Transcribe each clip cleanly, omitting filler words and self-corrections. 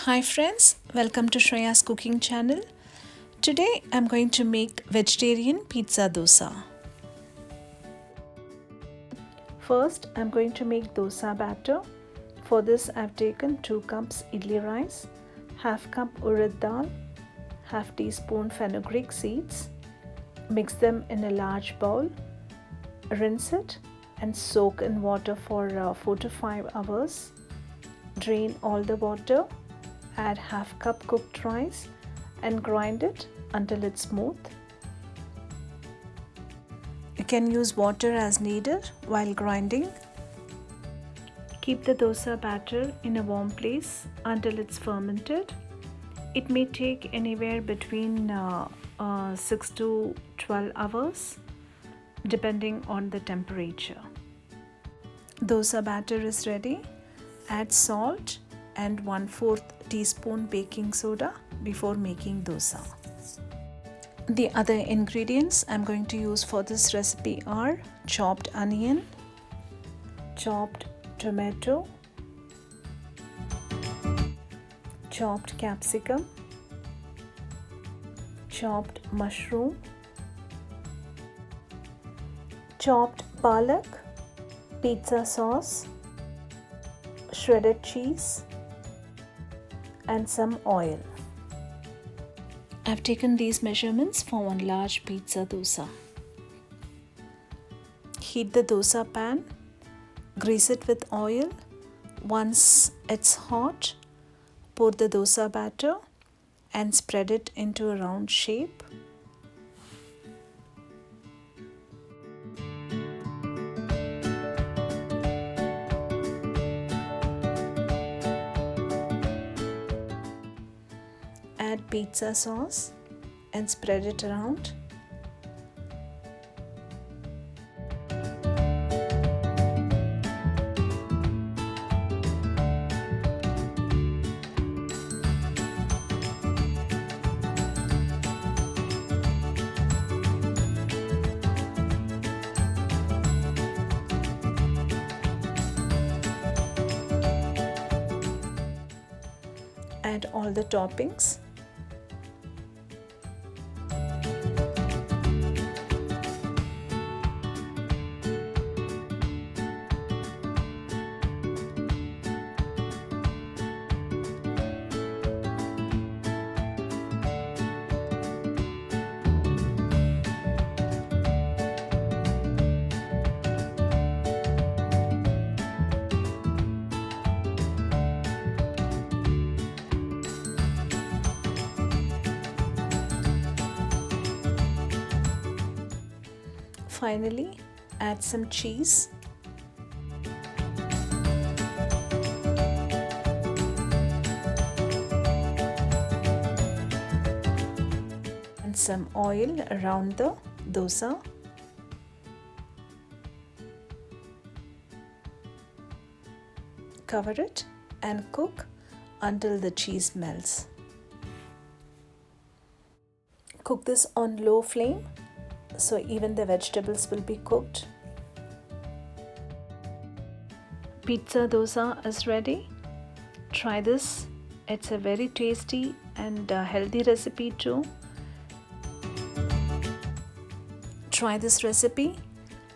Hi friends, welcome to Shreya's cooking channel. Today I'm going to make vegetarian pizza dosa. First I'm going to make dosa batter. For this I've taken 2 cups idli rice, half cup urad dal, half teaspoon fenugreek seeds. Mix them in a large bowl. Rinse it and soak in water for 4 to 5 hours. Drain all the water. Add half cup cooked rice and grind it until it's smooth. You can use water as needed while grinding. Keep the dosa batter in a warm place until it's fermented. It may take anywhere between 6 to 12 hours depending on the temperature. Dosa batter is ready. Add salt and 1/4 teaspoon baking soda before making dosa. The other ingredients I'm going to use for this recipe are chopped onion, chopped tomato, chopped capsicum, chopped mushroom, chopped palak, pizza sauce, shredded cheese, and some oil. I've taken these measurements for 1 large pizza dosa. Heat the dosa pan, grease it with oil. Once it's hot, pour the dosa batter and spread it into a round shape. Add pizza sauce and spread it around. Add all the toppings. Finally, add some cheese. And some oil around the dosa. Cover it and cook until the cheese melts. Cook this on low flame, so even the vegetables will be cooked. Pizza dosa is ready. Try this. It's a very tasty and healthy recipe too. Try this recipe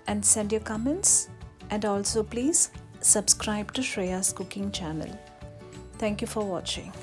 and send your comments, and also please subscribe to Shreya's cooking channel. Thank you for watching.